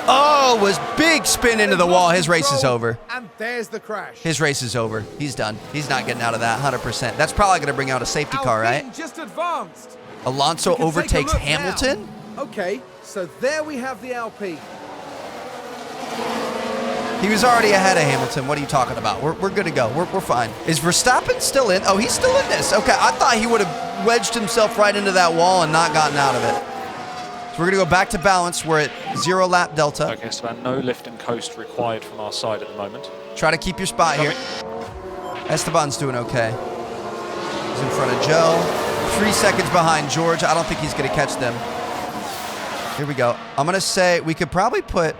Speaker 1: Oh, was big spin into the wall. His race is over.
Speaker 3: And there's the crash.
Speaker 1: His race is over. He's done. He's not getting out of that 100%. That's probably going to bring out a safety car, right?
Speaker 3: Just advanced.
Speaker 1: Alonso overtakes Hamilton?
Speaker 3: Now. Okay, so there we have the Alpine.
Speaker 1: He was already ahead of Hamilton. What are you talking about? We're good to go. We're fine. Is Verstappen still in? Oh, he's still in this. Okay, I thought he would have wedged himself right into that wall and not gotten out of it. So we're going to go back to balance. We're at 0 lap delta.
Speaker 4: Okay, so no lift and coast required from our side at the moment.
Speaker 1: Try to keep your spot here. Esteban's doing okay. He's in front of Joe. 3 seconds behind George. I don't think he's going to catch them. Here we go. I'm going to say we could probably put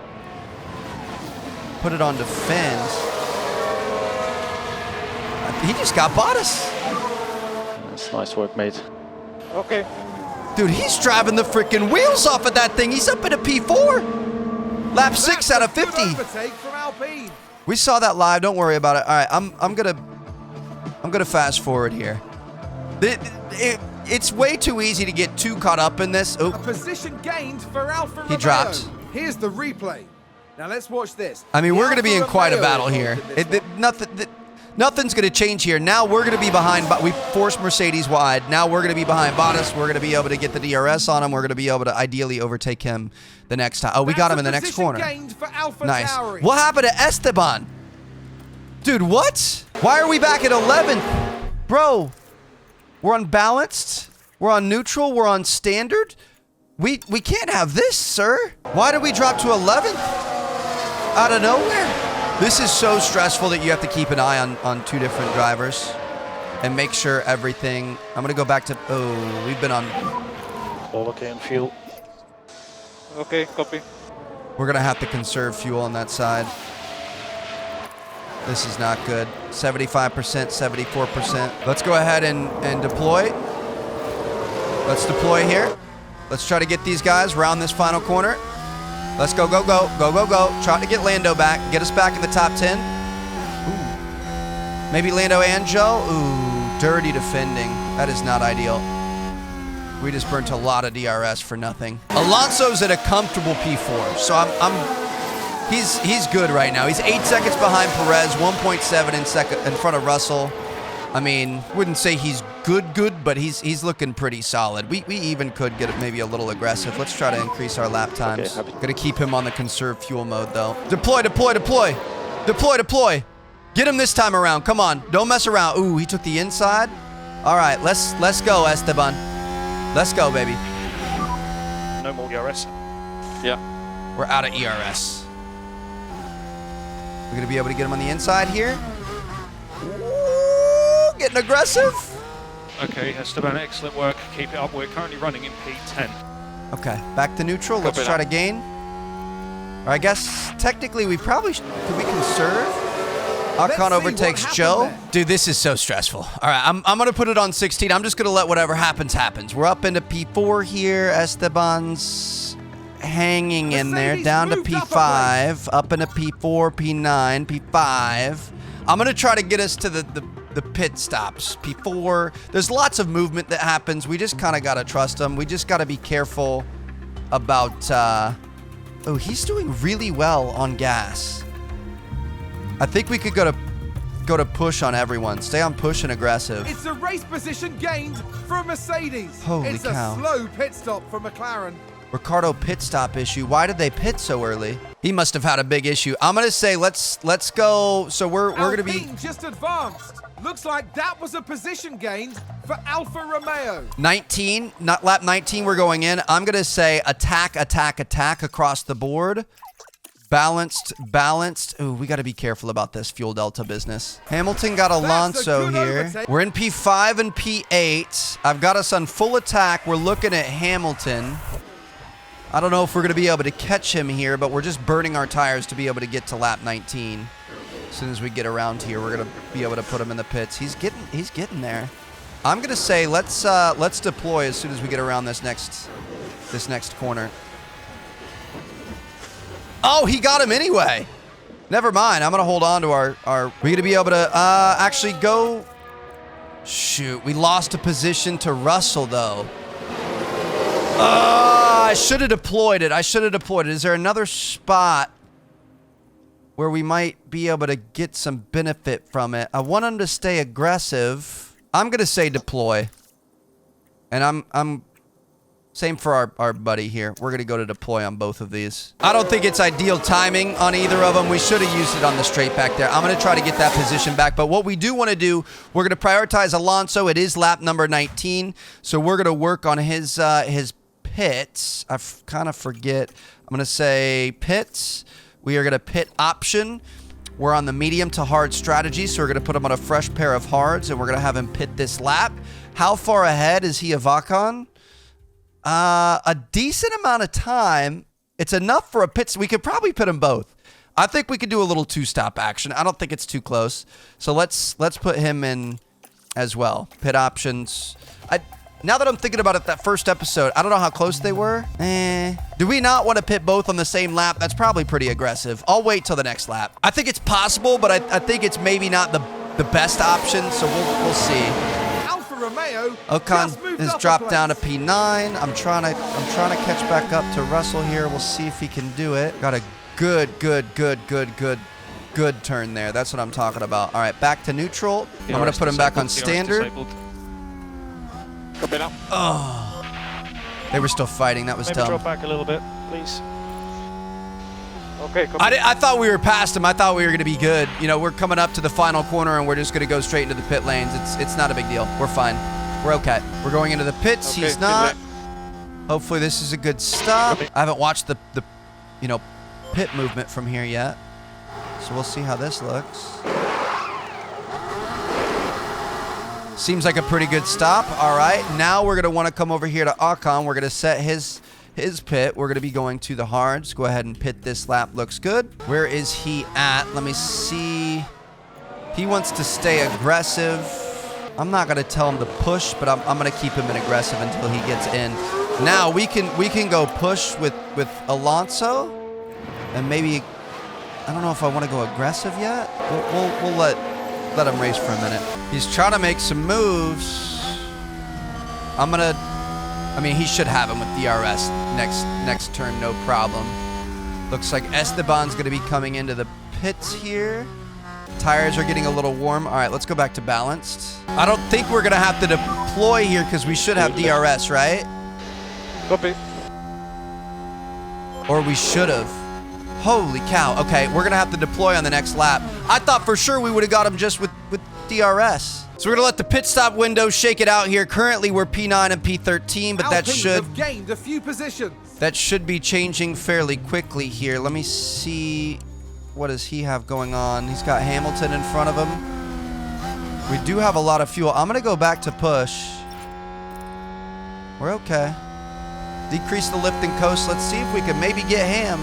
Speaker 1: it on to fins. He just got Bottas.
Speaker 4: That's nice work, mate. Okay.
Speaker 1: Dude, he's driving the freaking wheels off of that thing. He's up in a P4. Lap 6 out of 50.
Speaker 3: From Alpine.
Speaker 1: We saw that live. Don't worry about it. All right, I'm gonna fast forward here. It's way too easy to get too caught up in this.
Speaker 3: A position gained for Alfa Romeo.
Speaker 1: He dropped.
Speaker 3: Here's the replay. Now let's watch this.
Speaker 1: I mean, we're going to be in quite a battle here. Nothing's going to change here. Now we're going to be behind, but we forced Mercedes wide. Now we're going to be behind Bottas. We're going to be able to get the DRS on him. We're going to be able to ideally overtake him the next time. Oh, we got him in the next corner. Nice. What happened to Esteban? Dude, what? Why are we back at 11th? Bro, we're unbalanced. We're on neutral. We're on standard. We can't have this, sir. Why did we drop to 11th? Out of nowhere. This is so stressful that you have to keep an eye on 2 different drivers and make sure everything. I'm going to go back to, oh, we've been on.
Speaker 4: All okay on fuel. Okay, copy.
Speaker 1: We're going to have to conserve fuel on that side. This is not good. 75%, 74%. Let's go ahead and deploy. Let's deploy here. Let's try to get these guys around this final corner. Let's go, go, go, go, go, go. Try to get Lando back. Get us back in the top 10. Ooh. Maybe Lando and Joe. Ooh, dirty defending. That is not ideal. We just burnt a lot of DRS for nothing. Alonso's at a comfortable P4, so he's good right now. He's 8 seconds behind Perez, 1.7 in front of Russell. I mean, wouldn't say he's good, but he's looking pretty solid. We even could get maybe a little aggressive. Let's try to increase our lap times.
Speaker 4: Okay,
Speaker 1: Gonna keep him on the conserve fuel mode though. Deploy, deploy, deploy. Deploy, deploy. Get him this time around. Come on, don't mess around. Ooh, he took the inside. All right, let's go, Esteban. Let's go, baby.
Speaker 4: No more ERS. Yeah.
Speaker 1: We're out of ERS. We're gonna be able to get him on the inside here. Ooh, getting aggressive.
Speaker 4: Okay, Esteban, excellent work. Keep it up. We're currently running in P10.
Speaker 1: Okay, back to neutral. Let's try to gain. Or I guess technically we probably could we conserve? Ocon overtakes Joe. Dude, this is so stressful. All right, I'm going to put it on 16. I'm just going to let whatever happens, happens. We're up into P4 here. Esteban's hanging in there. Down to P5. Up into P4, P9, P5. I'm going to try to get us to the pit stops. P4. There's lots of movement that happens. We just kind of got to trust them. We just got to be careful about... oh, he's doing really well on gas. I think we could go to go to push on everyone. Stay on push and aggressive.
Speaker 3: It's a race position gained for a Mercedes.
Speaker 1: Holy
Speaker 3: it's
Speaker 1: cow.
Speaker 3: a slow pit stop for McLaren.
Speaker 1: Ricardo pit stop issue. Why did they pit so early? He must have had a big issue. I'm gonna say let's go. So we're gonna be
Speaker 3: Alpine just advanced. Looks like that was a position gained for Alfa Romeo.
Speaker 1: 19, not lap 19. We're going in. I'm gonna say attack, attack, attack across the board. Balanced, balanced. Ooh, we got to be careful about this fuel delta business. Hamilton got Alonso here.
Speaker 3: overtake.
Speaker 1: We're in P5 and P8. I've got us on full attack. We're looking at Hamilton. I don't know if we're going to be able to catch him here, but we're just burning our tires to be able to get to lap 19. As soon as we get around here, we're going to be able to put him in the pits. He's getting there. I'm going to say let's deploy as soon as we get around this next corner. Oh, he got him anyway. Never mind. I'm going to hold on to our we're going to be able to actually go. Shoot, we lost a position to Russell though. I should have deployed it. Is there another spot where we might be able to get some benefit from it? I want him to stay aggressive. I'm going to say deploy. And I'm same for our buddy here. We're going to go to deploy on both of these. I don't think it's ideal timing on either of them. We should have used it on the straight back there. I'm going to try to get that position back. But what we do want to do, we're going to prioritize Alonso. It is lap number 19. So we're going to work on his pits. I kind of forget. I'm going to say pits. We are going to pit option. We're on the medium to hard strategy. So we're going to put him on a fresh pair of hards. And we're going to have him pit this lap. How far ahead is he of Ocon? A decent amount of time. It's enough for a pit. We could probably pit them both. I think we could do a little two-stop action. I don't think it's too close. So let's put him in as well. Pit options. Now that I'm thinking about it, that first episode, I don't know how close they were. Do we not want to pit both on the same lap? That's probably pretty aggressive. I'll wait till the next lap. I think it's possible, but I think it's maybe not the best option. So we'll see.
Speaker 3: Romeo
Speaker 1: Ocon has dropped down to P9. I'm trying to catch back up to Russell here. We'll see if he can do it. Got a good turn there. That's what I'm talking about. All right, back to neutral. I'm going to put him back on standard. Oh, they were still fighting. That was
Speaker 4: Maybe
Speaker 1: dumb.
Speaker 4: drop back a little bit, please. Okay,
Speaker 1: I thought we were past him. I thought we were going to be good. You know, we're coming up to the final corner and we're just going to go straight into the pit lanes. It's not a big deal. We're fine. We're okay. We're going into the pits.
Speaker 4: Okay,
Speaker 1: he's not. Hopefully this is a good stop. I haven't watched the pit movement from here yet. So we'll see how this looks. Seems like a pretty good stop. All right. Now we're going to want to come over here to Ocon. We're going to set his pit. We're going to be going to the hards. Go ahead and pit this lap. Looks good. Where is he at? Let me see. He wants to stay aggressive. I'm not going to tell him to push, but I'm going to keep him in aggressive until he gets in. Now we can go push with Alonso, and maybe I don't know if I want to go aggressive yet. We'll let him race for a minute. He's trying to make some moves. I mean, he should have him with DRS next turn, no problem. Looks like Esteban's going to be coming into the pits here. Tires are getting a little warm. All right, let's go back to balanced. I don't think we're going to have to deploy here because we should have DRS, right?
Speaker 4: Copy.
Speaker 1: Or we should have. Holy cow. Okay, we're going to have to deploy on the next lap. I thought for sure we would have got him just with DRS. So we're going to let the pit stop window shake it out here. Currently, we're P9 and P13, but that should
Speaker 3: have gained a few positions.
Speaker 1: That should be changing fairly quickly here. Let me see. What does he have going on? He's got Hamilton in front of him. We do have a lot of fuel. I'm going to go back to push. We're okay. Decrease the lift and coast. Let's see if we can maybe get Ham.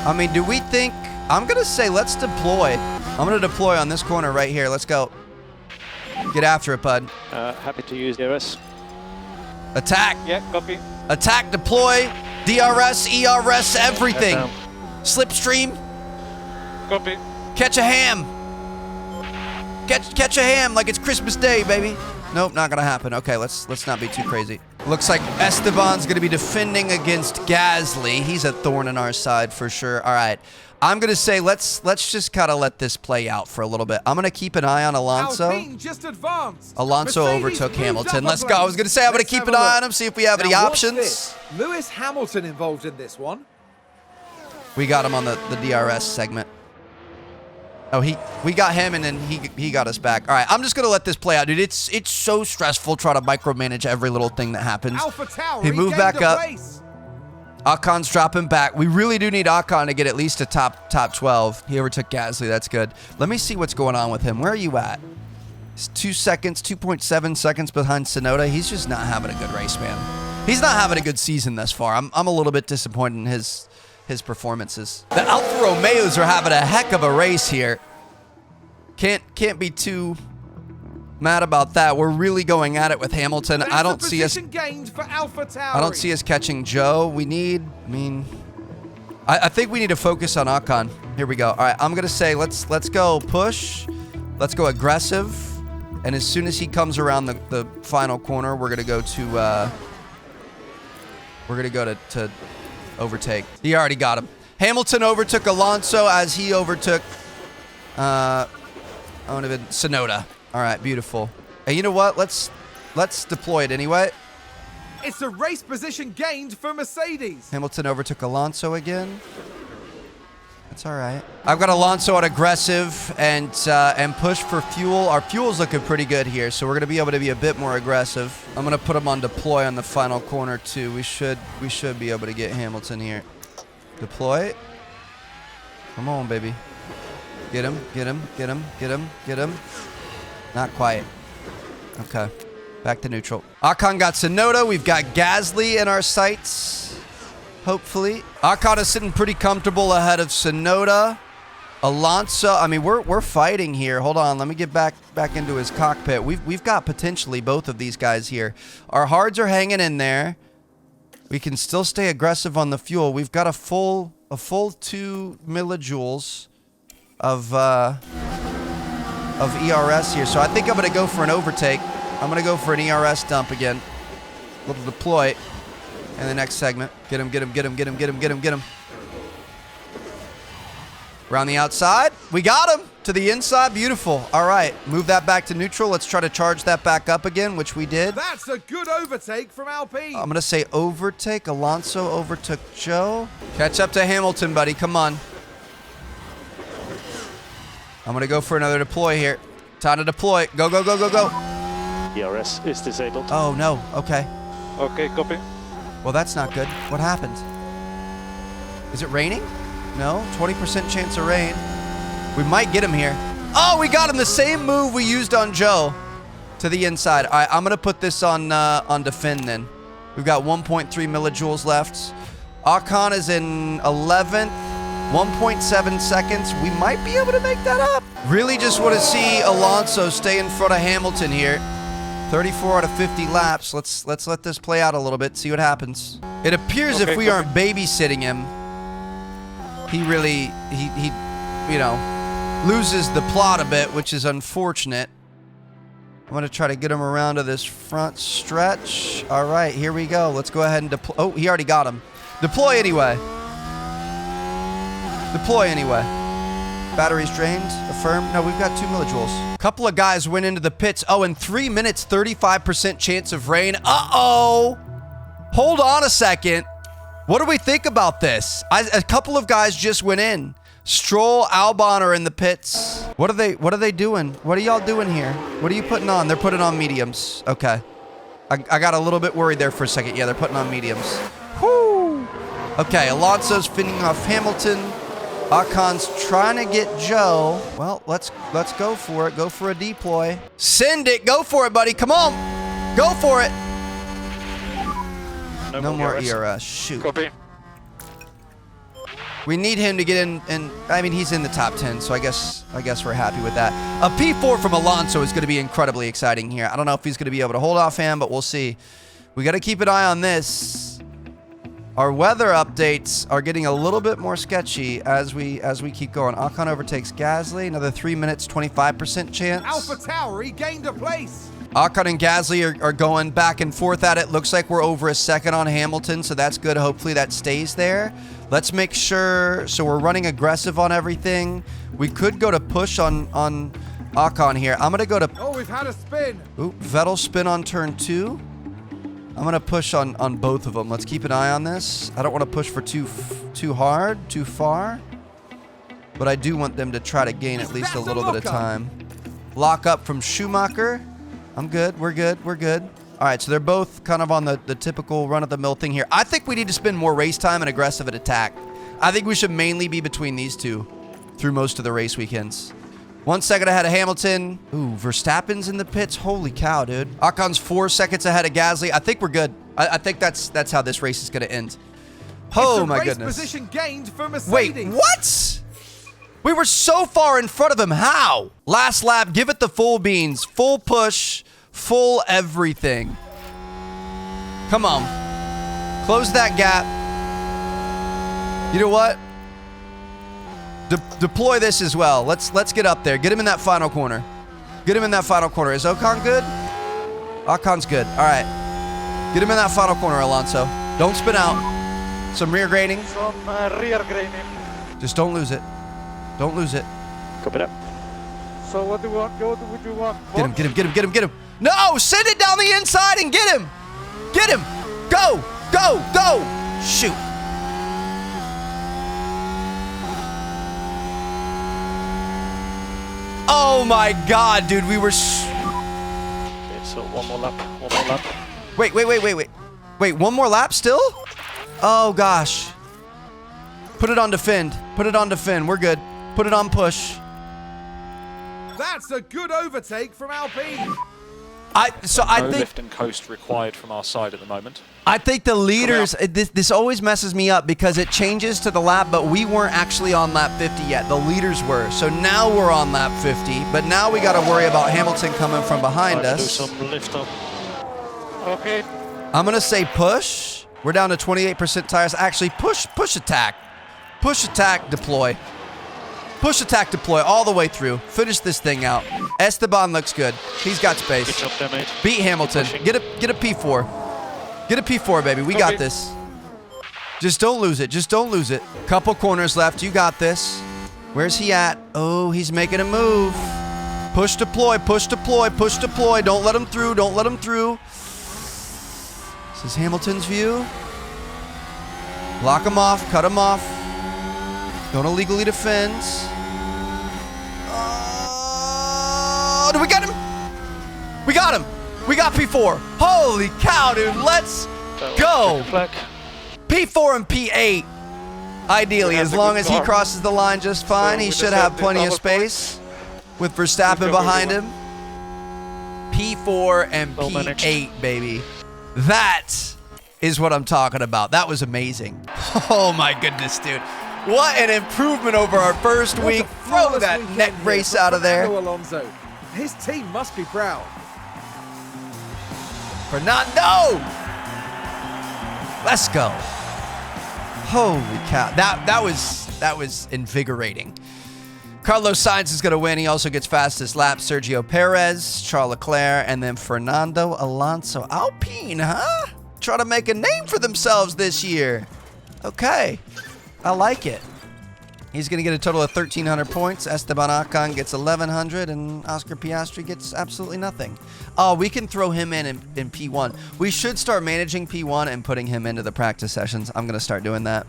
Speaker 1: I mean, do we think... I'm going to say let's deploy. I'm going to deploy on this corner right here. Let's go. Get after it, bud.
Speaker 4: Happy to use DRS.
Speaker 1: Attack.
Speaker 4: Yeah, copy.
Speaker 1: Attack, deploy, DRS, ERS, everything. Slipstream.
Speaker 4: Copy.
Speaker 1: Catch a ham. Catch a ham like it's Christmas Day, baby. Nope, not gonna happen. Okay, let's not be too crazy. Looks like Esteban's going to be defending against Gasly. He's a thorn in our side for sure. All right. I'm going to say let's just kind of let this play out for a little bit. I'm going to keep an eye on Alonso.
Speaker 3: Alpine just advanced.
Speaker 1: Alonso
Speaker 3: Mercedes
Speaker 1: overtook
Speaker 3: moved
Speaker 1: Hamilton.
Speaker 3: up a
Speaker 1: Let's go.
Speaker 3: place.
Speaker 1: I was going to say I'm going to
Speaker 3: Let's
Speaker 1: keep
Speaker 3: have
Speaker 1: an
Speaker 3: a
Speaker 1: eye
Speaker 3: look.
Speaker 1: on him, see if we have any
Speaker 3: Now, what's
Speaker 1: options.
Speaker 3: this? Lewis Hamilton involved in this one.
Speaker 1: We got him on the DRS segment. Oh, we got him, and then he got us back. All right, I'm just going to let this play out, dude. It's so stressful trying to micromanage every little thing that happens.
Speaker 3: AlphaTauri
Speaker 1: He moved
Speaker 3: gained
Speaker 1: back
Speaker 3: a
Speaker 1: up.
Speaker 3: place.
Speaker 1: Ocon's dropping back. We really do need Ocon to get at least a top 12. He overtook Gasly. That's good. Let me see what's going on with him. Where are you at? He's 2 seconds, 2.7 seconds behind Tsunoda. He's just not having a good race, man. He's not having a good season thus far. I'm a little bit disappointed in his performances. The Alfa Romeos are having a heck of a race here. Can't be too mad about that. We're really going at it with Hamilton.
Speaker 3: That's
Speaker 1: I don't
Speaker 3: the
Speaker 1: see us.
Speaker 3: position gained for AlphaTauri.
Speaker 1: I don't see us catching Joe. I think we need to focus on Ocon. Here we go. All right, I'm gonna say let's go push. Let's go aggressive. And as soon as he comes around the final corner, we're gonna go to overtake. He already got him. Hamilton overtook Alonso as he overtook Tsunoda. All right, beautiful. Hey, you know what? Let's deploy it anyway.
Speaker 3: It's a race position gained for Mercedes.
Speaker 1: Hamilton overtook Alonso again. That's all right. I've got Alonso on aggressive and push for fuel. Our fuel's looking pretty good here, so we're gonna be able to be a bit more aggressive. I'm gonna put him on deploy on the final corner too. We should be able to get Hamilton here. Deploy. Come on, baby. Get him, get him, get him, get him, get him. Not quite. Okay. Back to neutral. Ocon got Tsunoda. We've got Gasly in our sights. Hopefully. Ocon is sitting pretty comfortable ahead of Tsunoda. Alonso, I mean, we're fighting here. Hold on, let me get back into his cockpit. We've got potentially both of these guys here. Our hards are hanging in there. We can still stay aggressive on the fuel. We've got a full 2 millijoules of ERS here. So I think I'm going to go for an overtake. I'm going to go for an ERS dump again. Little deploy in the next segment. Get him, get him, get him, get him, get him, get him, get him. Around the outside. We got him to the inside. Beautiful. All right. Move that back to neutral. Let's try to charge that back up again, which we did.
Speaker 3: That's a good overtake from Alpine.
Speaker 1: I'm going to say overtake. Alonso overtook Joe. Catch up to Hamilton, buddy. Come on. I'm going to go for another deploy here. Time to deploy. Go, go, go, go, go.
Speaker 6: ERS is disabled.
Speaker 1: Oh, no. Okay.
Speaker 4: Okay, copy.
Speaker 1: Well, that's not good. What happened? Is it raining? No. 20% chance of rain. We might get him here. Oh, we got him. The same move we used on Joe to the inside. All right, I'm going to put this on defend then. We've got 1.3 millijoules left. Ocon is in 11th. 1.7 seconds. We might be able to make that up. Really just want to see Alonso stay in front of Hamilton here. 34 out of 50 laps. Let's let this play out a little bit, see what happens. It appears if we aren't babysitting him, he really, you know, loses the plot a bit, which is unfortunate. I'm going to try to get him around to this front stretch. All right, here we go. Let's go ahead and deploy. Oh, he already got him. Deploy anyway. Deploy anyway. Batteries drained. Affirm. No, we've got 2 millijoules. A couple of guys went into the pits. Oh, in 3 minutes, 35% chance of rain. Uh-oh. Hold on a second. What do we think about this? A couple of guys just went in. Stroll, Albon are in the pits. What are they doing? What are y'all doing here? What are you putting on? They're putting on mediums. Okay. I got a little bit worried there for a second. Yeah, they're putting on mediums. Whoo. Okay, Alonso's finishing off Hamilton. Ocon's trying to get Joe. Well, let's go for it. Go for a deploy. Send it. Go for it, buddy. Come on. Go for it. No more ERS. Shoot.
Speaker 4: Copy.
Speaker 1: We need him to get in, and I mean, he's in the top 10, so I guess we're happy with that. A P4 from Alonso is going to be incredibly exciting here. I don't know if he's going to be able to hold off him, but we'll see. We got to keep an eye on this. Our weather updates are getting a little bit more sketchy as we keep going. Ocon overtakes Gasly. Another 3 minutes, 25% chance.
Speaker 3: AlphaTauri gained a place.
Speaker 1: Ocon and Gasly are going back and forth at it. Looks like we're over a second on Hamilton, so that's good. Hopefully that stays there. Let's make sure. So we're running aggressive on everything. We could go to push on Ocon here. I'm going to go to...
Speaker 3: Oh, we've had a spin.
Speaker 1: Ooh, Vettel spin on turn 2. I'm going to push on both of them. Let's keep an eye on this. I don't want to push for too hard, too far. But I do want them to try to gain at least a little bit of time. Lock up from Schumacher. I'm good. We're good. We're good. All right, so they're both kind of on the typical run-of-the-mill thing here. I think we need to spend more race time and aggressive at attack. I think we should mainly be between these two through most of the race weekends. 1 second ahead of Hamilton. Ooh, Verstappen's in the pits. Holy cow, dude. Ocon's 4 seconds ahead of Gasly. I think we're good. I think that's how this race is going to end. Oh, my goodness.
Speaker 3: Position gained for Mercedes.
Speaker 1: Wait, what? We were so far in front of him. How? Last lap, give it the full beans. Full push, full everything. Come on. Close that gap. You know what? Deploy this as well. Let's get up there. Get him in that final corner. Get him in that final corner. Is Ocon good? Ocon's good. All right. Get him in that final corner, Alonso. Don't spin out. Some rear graining.
Speaker 6: Rear graining.
Speaker 1: Just don't lose it. Don't lose it.
Speaker 6: Copy that. So what do you want? What would you want?
Speaker 1: Get him, get him, get him, get him, get him. No! Send it down the inside and get him! Get him! Go! Go! Go! Shoot. Oh my god, dude. We were...
Speaker 6: Okay, so one more lap. One more lap.
Speaker 1: Wait. Wait, one more lap still? Oh gosh. Put it on defend. Put it on defend. We're good. Put it on push.
Speaker 3: That's a good overtake from Alpine.
Speaker 1: I
Speaker 4: No
Speaker 1: think
Speaker 4: lift and coast required from our side at the moment.
Speaker 1: I think the leaders, this always messes me up because it changes to the lap, but we weren't actually on lap 50 yet. The leaders were. So now we're on lap 50, but now we got to worry about Hamilton coming from behind us.
Speaker 6: Do some lift up. Okay.
Speaker 1: I'm going to say push. We're down to 28% tires. Actually, push attack. Push attack, deploy. Push attack, deploy all the way through. Finish this thing out. Esteban looks good. He's got space.
Speaker 6: Good job there, mate.
Speaker 1: Beat Hamilton. Get a P4. Get a P4, baby. We got this. Just don't lose it. Just don't lose it. Couple corners left. You got this. Where's he at? Oh, he's making a move. Push deploy. Push deploy. Push deploy. Don't let him through. Don't let him through. This is Hamilton's view. Block him off. Cut him off. Don't illegally defend. Oh, do we get him? We got him. We got P4. Holy cow, dude. Let's go. P4 and P8. Ideally, as long as he crosses the line just fine, he should have plenty of space with Verstappen behind him. P4 and P8, baby. That is what I'm talking about. That was amazing. Oh, my goodness, dude. What an improvement over our first week. Throw that neck brace out of there.
Speaker 3: Alonso. His team must be proud.
Speaker 1: Fernando! Let's go. Holy cow. That was invigorating. Carlos Sainz is going to win. He also gets fastest lap. Sergio Perez, Charles Leclerc, and then Fernando Alonso. Alpine, huh? Trying to make a name for themselves this year. Okay. I like it. He's going to get a total of 1,300 points. Esteban Ocon gets 1,100, and Oscar Piastri gets absolutely nothing. Oh, we can throw him in P1. We should start managing P1 and putting him into the practice sessions. I'm going to start doing that.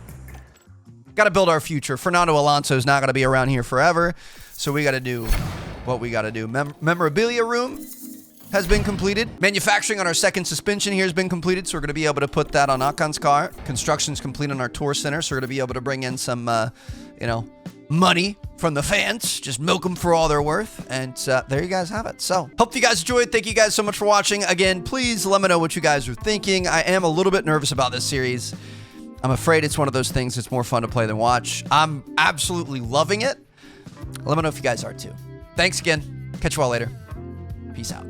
Speaker 1: Got to build our future. Fernando Alonso is not going to be around here forever, so we got to do what we got to do. Memorabilia room has been completed. Manufacturing on our second suspension here has been completed, so we're going to be able to put that on Ocon's car. Construction's complete on our tour center, so we're going to be able to bring in some, money from the fans. Just milk them for all they're worth. And there you guys have it. So, hope you guys enjoyed. Thank you guys so much for watching. Again, please let me know what you guys are thinking. I am a little bit nervous about this series. I'm afraid it's one of those things that's more fun to play than watch. I'm absolutely loving it. Let me know if you guys are too. Thanks again. Catch you all later. Peace out.